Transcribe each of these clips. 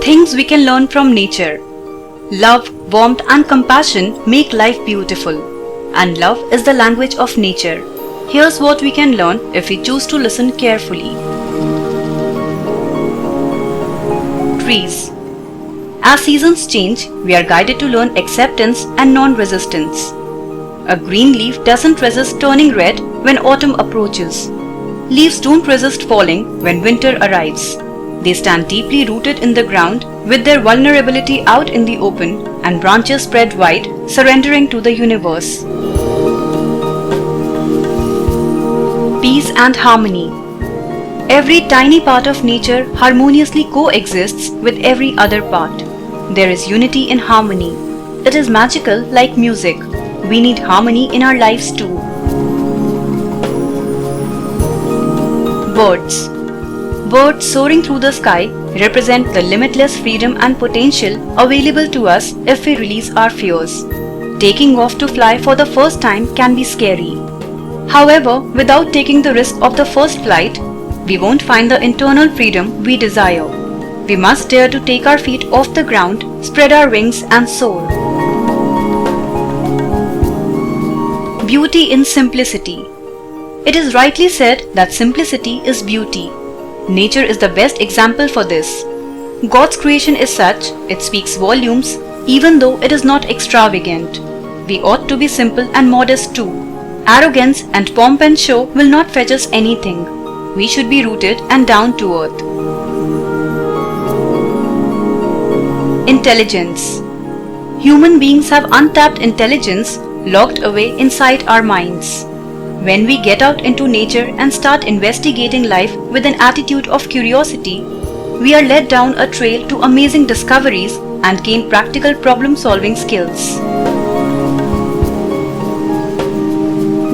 Things we can learn from nature. Love, warmth and compassion make life beautiful. And love is the language of nature. Here's what we can learn if we choose to listen carefully. Trees. As seasons change, we are guided to learn acceptance and non-resistance. A green leaf doesn't resist turning red when autumn approaches. Leaves don't resist falling when winter arrives. They stand deeply rooted in the ground with their vulnerability out in the open and branches spread wide, surrendering to the universe. Peace and harmony. Every tiny part of nature harmoniously coexists with every other part. There is unity in harmony. It is magical like music. We need harmony in our lives too. Birds. Birds soaring through the sky represent the limitless freedom and potential available to us if we release our fears. Taking off to fly for the first time can be scary. However, without taking the risk of the first flight, we won't find the internal freedom we desire. We must dare to take our feet off the ground, spread our wings and soar. Beauty in simplicity. It is rightly said that simplicity is beauty. Nature is the best example for this. God's creation is such, it speaks volumes, even though it is not extravagant. We ought to be simple and modest too. Arrogance and pomp and show will not fetch us anything. We should be rooted and down to earth. Intelligence. Human beings have untapped intelligence locked away inside our minds. When we get out into nature and start investigating life with an attitude of curiosity, we are led down a trail to amazing discoveries and gain practical problem-solving skills.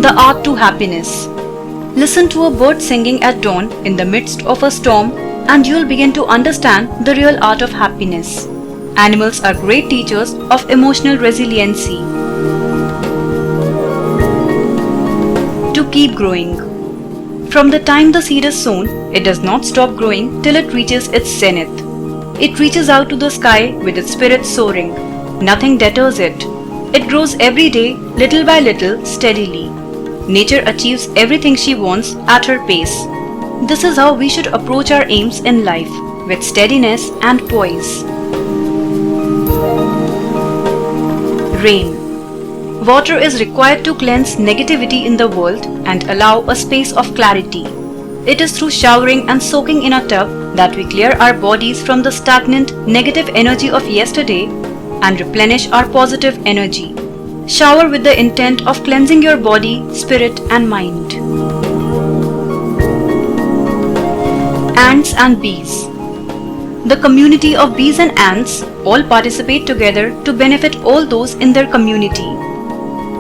The art to happiness. Listen to a bird singing at dawn in the midst of a storm and you'll begin to understand the real art of happiness. Animals are great teachers of emotional resiliency. To keep growing. From the time the seed is sown, it does not stop growing till it reaches its zenith. It reaches out to the sky with its spirit soaring. Nothing deters it. It grows every day, little by little, steadily. Nature achieves everything she wants at her pace. This is how we should approach our aims in life, with steadiness and poise. Rain. Water is required to cleanse negativity in the world and allow a space of clarity. It is through showering and soaking in a tub that we clear our bodies from the stagnant, negative energy of yesterday and replenish our positive energy. Shower with the intent of cleansing your body, spirit and mind. Ants and bees. The community of bees and ants all participate together to benefit all those in their community.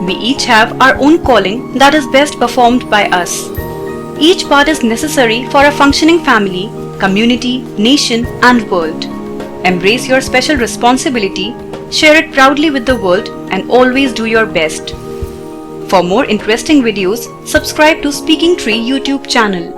We each have our own calling that is best performed by us. Each part is necessary for a functioning family, community, nation and world. Embrace your special responsibility, share it proudly with the world and always do your best. For more interesting videos, subscribe to Speaking Tree YouTube channel.